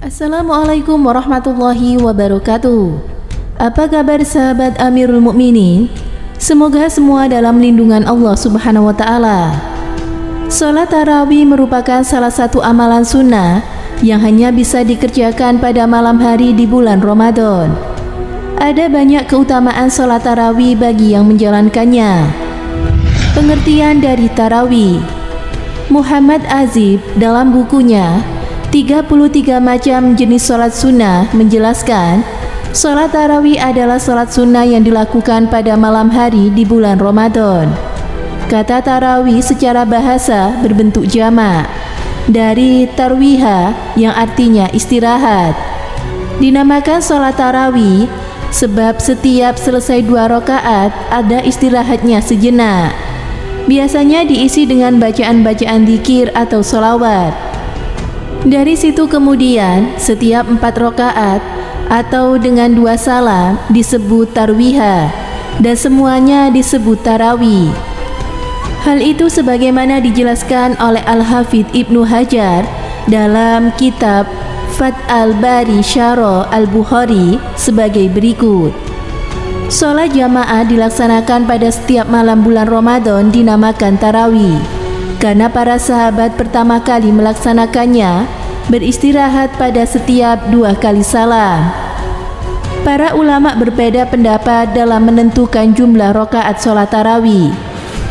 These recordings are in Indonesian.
Assalamualaikum warahmatullahi wabarakatuh. Apa kabar sahabat Amirul Mukminin? Semoga semua dalam lindungan Allah Subhanahu wa Ta'ala. Salat tarawih merupakan salah satu amalan sunnah yang hanya bisa dikerjakan pada malam hari di bulan Ramadan. Ada banyak keutamaan salat tarawih bagi yang menjalankannya. Pengertian dari tarawih. Muhammad Azib dalam bukunya 33 macam jenis salat sunnah menjelaskan, salat tarawih adalah salat sunnah yang dilakukan pada malam hari di bulan Ramadan. Kata tarawih secara bahasa berbentuk jamak dari tarwiha yang artinya istirahat. Dinamakan salat tarawih sebab setiap selesai 2 rakaat ada istirahatnya sejenak. Biasanya diisi dengan bacaan-bacaan dzikir atau sholawat. Dari situ kemudian setiap 4 rakaat atau dengan 2 salam disebut tarwiha dan semuanya disebut tarawih. Hal itu sebagaimana dijelaskan oleh Al-Hafidh Ibnu Hajar dalam kitab Fath al-Bari Syarah al-Bukhari sebagai berikut. Salat jamaah dilaksanakan pada setiap malam bulan Ramadan dinamakan tarawih karena para sahabat pertama kali melaksanakannya beristirahat pada setiap 2 kali salam. Para ulama berbeda pendapat dalam menentukan jumlah rakaat salat tarawih.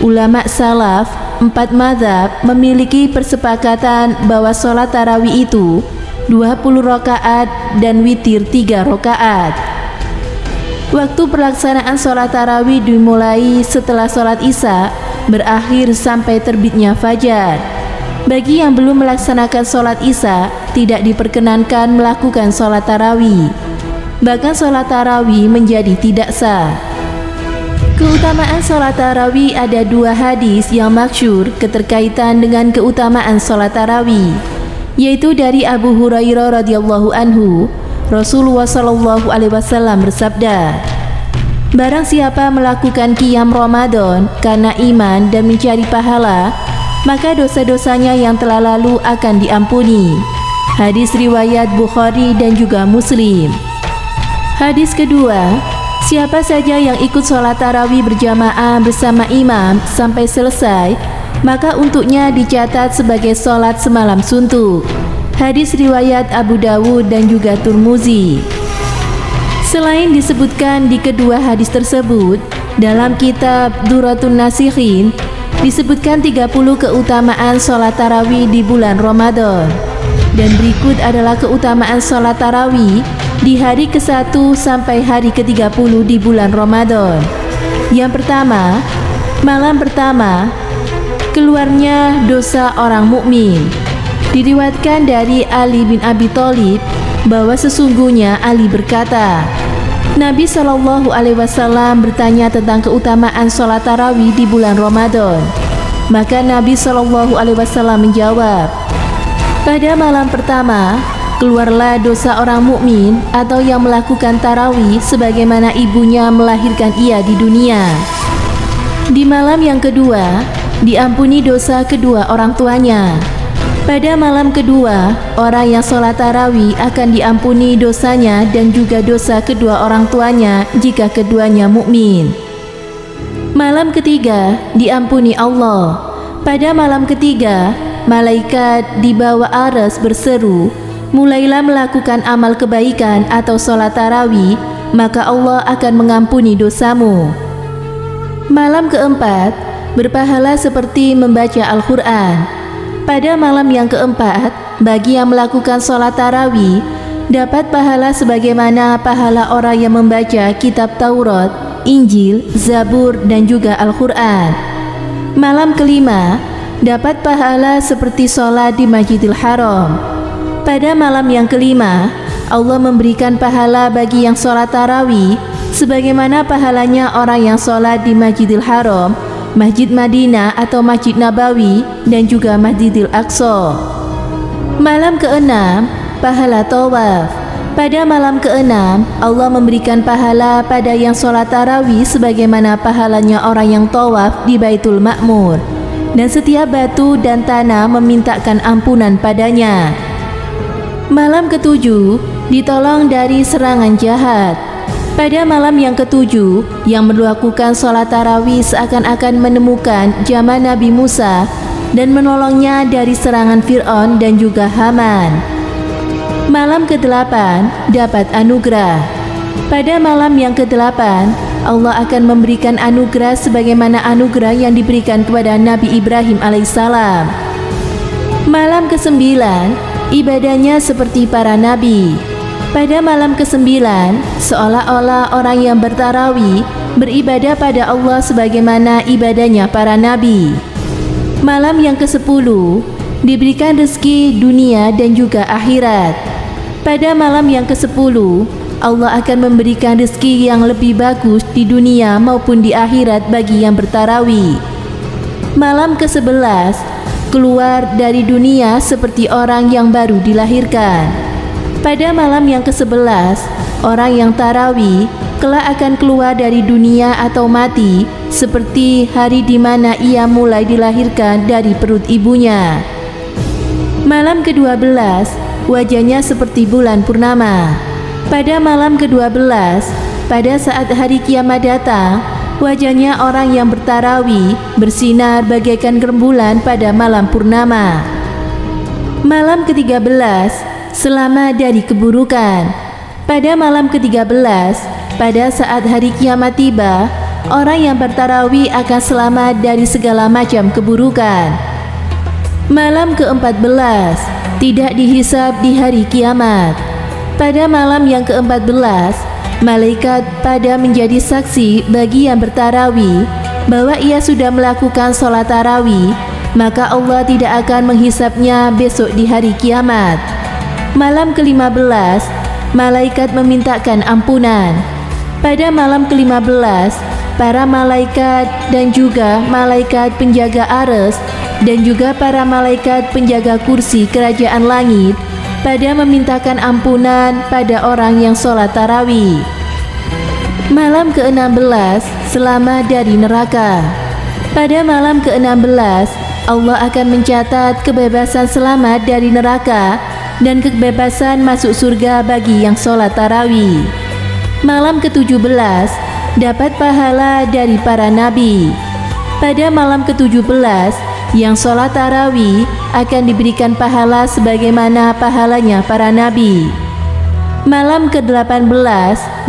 Ulama salaf 4 mazhab memiliki persepakatan bahwa salat tarawih itu 20 rakaat dan witir 3 rakaat. Waktu pelaksanaan salat tarawih dimulai setelah salat Isya berakhir sampai terbitnya fajar. Bagi yang belum melaksanakan salat Isya, tidak diperkenankan melakukan salat tarawih. Bahkan salat tarawih menjadi tidak sah. Keutamaan salat tarawih ada 2 hadis yang masyhur keterkaitan dengan keutamaan salat tarawih, yaitu dari Abu Hurairah radhiyallahu anhu, Rasulullah sallallahu alaihi wasallam bersabda, barang siapa melakukan qiyam Ramadan karena iman dan mencari pahala, maka dosa-dosanya yang telah lalu akan diampuni. Hadis riwayat Bukhari dan juga Muslim. Hadis kedua, siapa saja yang ikut sholat tarawih berjamaah bersama imam sampai selesai, maka untuknya dicatat sebagai sholat semalam suntuk. Hadis riwayat Abu Dawud dan juga Tirmizi. Selain disebutkan di kedua hadis tersebut, dalam kitab Duratun Nasikhin disebutkan 30 keutamaan sholat tarawih di bulan Ramadan. Dan berikut adalah keutamaan sholat tarawih di hari ke-1 sampai hari ke-30 di bulan Ramadan. Yang pertama, malam pertama, keluarnya dosa orang mukmin. Diriwayatkan dari Ali bin Abi Thalib bahwa sesungguhnya Ali berkata, Nabi Shallallahu Alaihi Wasallam bertanya tentang keutamaan sholat tarawih di bulan Ramadan. Maka Nabi Shallallahu Alaihi Wasallam menjawab, pada malam pertama keluarlah dosa orang mukmin atau yang melakukan tarawih sebagaimana ibunya melahirkan ia di dunia. Di malam yang kedua diampuni dosa kedua orang tuanya. Pada malam kedua, orang yang sholat tarawih akan diampuni dosanya dan juga dosa kedua orang tuanya jika keduanya mukmin. Malam ketiga diampuni Allah. Pada malam ketiga, malaikat di bawah arsy berseru, mulailah melakukan amal kebaikan atau sholat tarawih, maka Allah akan mengampuni dosamu. Malam keempat, berpahala seperti membaca Al-Quran. Pada malam yang keempat, bagi yang melakukan sholat tarawih, dapat pahala sebagaimana pahala orang yang membaca kitab Taurat, Injil, Zabur, dan juga Al-Quran. Malam kelima, dapat pahala seperti sholat di Masjidil Haram. Pada malam yang kelima, Allah memberikan pahala bagi yang sholat tarawih, sebagaimana pahalanya orang yang sholat di Masjidil Haram, Masjid Madinah atau Masjid Nabawi, dan juga Masjidil Aqsa. Malam keenam, pahala tawaf. Pada malam keenam, Allah memberikan pahala pada yang sholat tarawih sebagaimana pahalanya orang yang tawaf di Baitul Ma'mur. Dan setiap batu dan tanah memintakan ampunan padanya. Malam ketujuh, ditolong dari serangan jahat. Pada malam yang ketujuh, yang melakukan sholat tarawih seakan-akan menemukan jamaah Nabi Musa dan menolongnya dari serangan Fir'aun dan juga Haman. Malam ke-8 dapat anugerah. Pada malam yang ke-8, Allah akan memberikan anugerah sebagaimana anugerah yang diberikan kepada Nabi Ibrahim alaihissalam. Malam ke-9, ibadahnya seperti para nabi. Pada malam ke-9, seolah-olah orang yang bertarawih beribadah pada Allah sebagaimana ibadahnya para nabi. Malam yang ke-10, diberikan rezeki dunia dan juga akhirat. Pada malam yang ke-10, Allah akan memberikan rezeki yang lebih bagus di dunia maupun di akhirat bagi yang bertarawih. Malam ke-11, keluar dari dunia seperti orang yang baru dilahirkan. Pada malam yang ke-11, orang yang tarawih kelak akan keluar dari dunia atau mati seperti hari di mana ia mulai dilahirkan dari perut ibunya. Malam ke-12, wajahnya seperti bulan purnama. Pada malam ke-12, pada saat hari kiamat datang, wajahnya orang yang bertarawih bersinar bagaikan rembulan pada malam purnama. Malam ke-13, selamat dari keburukan. Pada malam ke-13, pada saat hari kiamat tiba, orang yang bertarawih akan selamat dari segala macam keburukan. Malam ke-14, tidak dihisab di hari kiamat. Pada malam yang ke-14, malaikat pada menjadi saksi bagi yang bertarawih bahwa ia sudah melakukan sholat tarawih, maka Allah tidak akan menghisapnya besok di hari kiamat. Malam ke-15, malaikat memintakan ampunan. Pada malam ke-15, para malaikat dan juga malaikat penjaga arsy dan juga para malaikat penjaga kursi kerajaan langit pada memintakan ampunan pada orang yang sholat tarawih. Malam ke-16, selamat dari neraka. Pada malam ke-16, Allah akan mencatat kebebasan selamat dari neraka dan kebebasan masuk surga bagi yang sholat tarawih. Malam ke-17, dapat pahala dari para nabi. Pada malam ke-17, yang sholat tarawih akan diberikan pahala sebagaimana pahalanya para nabi. Malam ke-18,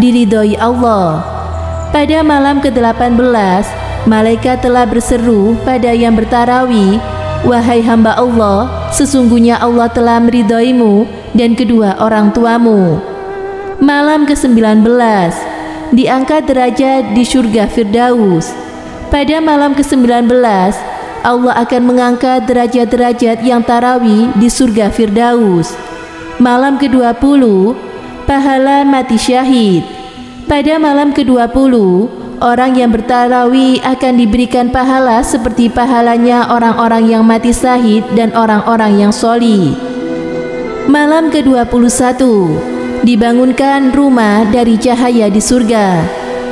diridhoi Allah. Pada malam ke-18, malaikat telah berseru pada yang bertarawih, "Wahai hamba Allah, sesungguhnya Allah telah meridhoimu dan kedua orang tuamu." Malam ke-19, diangkat derajat di surga Firdaus. Pada malam ke-19, Allah akan mengangkat derajat-derajat yang tarawih di surga Firdaus. Malam ke-20, pahala mati syahid. Pada malam ke-20, orang yang bertarawih akan diberikan pahala seperti pahalanya orang-orang yang mati syahid dan orang-orang yang sholi. Malam ke-21, dibangunkan rumah dari cahaya di surga.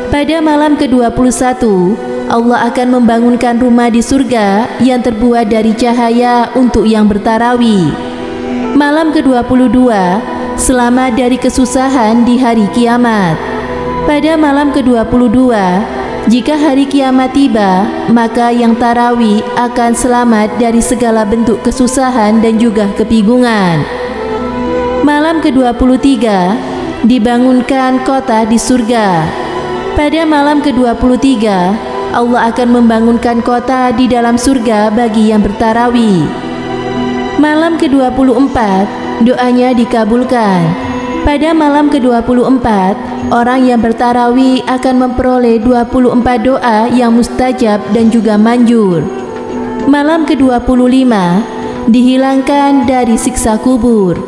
Pada malam ke-21, Allah akan membangunkan rumah di surga yang terbuat dari cahaya untuk yang bertarawih. Malam ke-22, selamat dari kesusahan di hari kiamat. Pada malam ke-22, jika hari kiamat tiba, maka yang tarawih akan selamat dari segala bentuk kesusahan dan juga kebingungan. Malam ke-23, dibangunkan kota di surga. Pada malam ke-23, Allah akan membangunkan kota di dalam surga bagi yang bertarawih. Malam ke-24, doanya dikabulkan. Pada malam ke-24, orang yang bertarawih akan memperoleh 24 doa yang mustajab dan juga manjur. Malam ke-25, dihilangkan dari siksa kubur.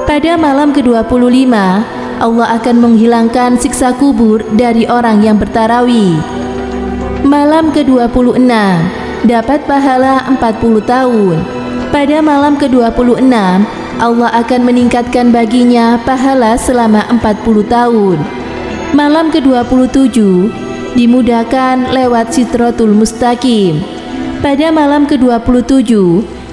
Pada malam ke-25, Allah akan menghilangkan siksa kubur dari orang yang bertarawih. Malam ke-26, dapat pahala 40 tahun. Pada malam ke-26, Allah akan meningkatkan baginya pahala selama 40 tahun. Malam ke-27, dimudahkan lewat Sidratul Mustaqim. Pada malam ke-27,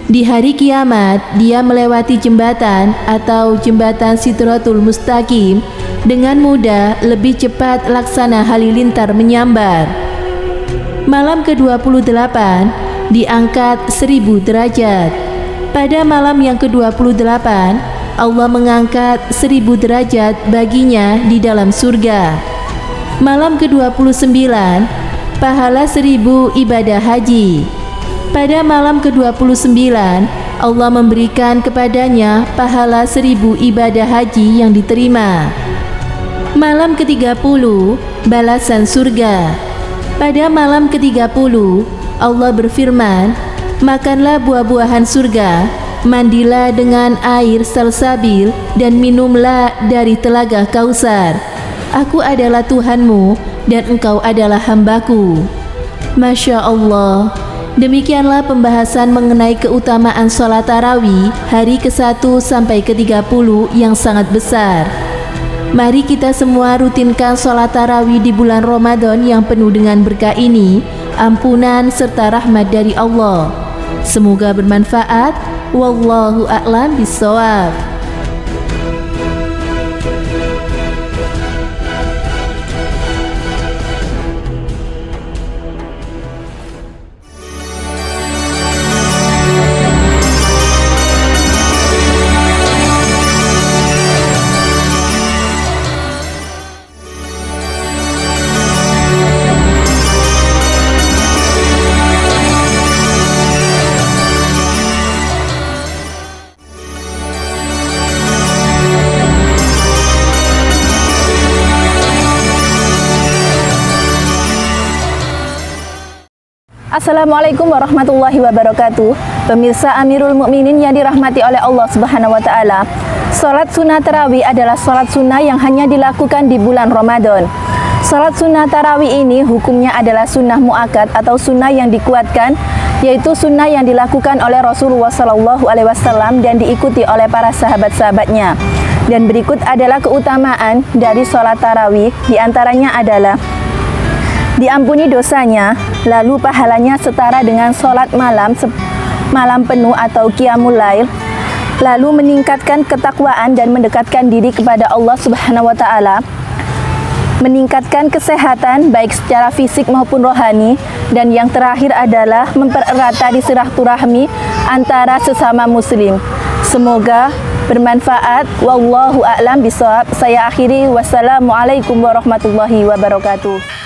Di hari kiamat, dia melewati jembatan atau jembatan Sidratul Mustaqim dengan mudah, lebih cepat laksana halilintar menyambar. Malam ke-28 diangkat 1000 derajat. Pada malam yang ke-28, Allah mengangkat 1000 derajat baginya di dalam surga. Malam ke-29, pahala 1000 ibadah haji. Pada malam ke-29, Allah memberikan kepadanya pahala 1000 ibadah haji yang diterima. Malam ke-30, balasan surga. Pada malam ke-30, Allah berfirman, makanlah buah-buahan surga, mandilah dengan air salsabil, dan minumlah dari telaga Kausar. Aku adalah Tuhanmu, dan engkau adalah hambaku. Masya Allah. Demikianlah pembahasan mengenai keutamaan sholat tarawih hari ke-1 sampai ke-30 yang sangat besar. Mari kita semua rutinkan sholat tarawih di bulan Ramadan yang penuh dengan berkah ini, ampunan serta rahmat dari Allah. Semoga bermanfaat. Wallahu a'lam bishawab. Assalamualaikum warahmatullahi wabarakatuh. Pemirsa Amirul Mukminin yang dirahmati oleh Allah Subhanahu wa taala. Salat sunnah tarawih adalah salat sunnah yang hanya dilakukan di bulan Ramadan. Salat sunnah tarawih ini hukumnya adalah sunnah muakkad atau sunnah yang dikuatkan, yaitu sunnah yang dilakukan oleh Rasulullah SAW dan diikuti oleh para sahabat-sahabatnya. Dan berikut adalah keutamaan dari salat tarawih. Di antaranya adalah diampuni dosanya, lalu pahalanya setara dengan sholat malam penuh atau qiyamul lail, lalu meningkatkan ketakwaan dan mendekatkan diri kepada Allah Subhanahu wa taala, meningkatkan kesehatan baik secara fisik maupun rohani, dan yang terakhir adalah mempererat tali silaturahmi antara sesama muslim. Semoga bermanfaat. Wallahu a'lam bishawab. Saya akhiri. Wassalamualaikum warahmatullahi wabarakatuh.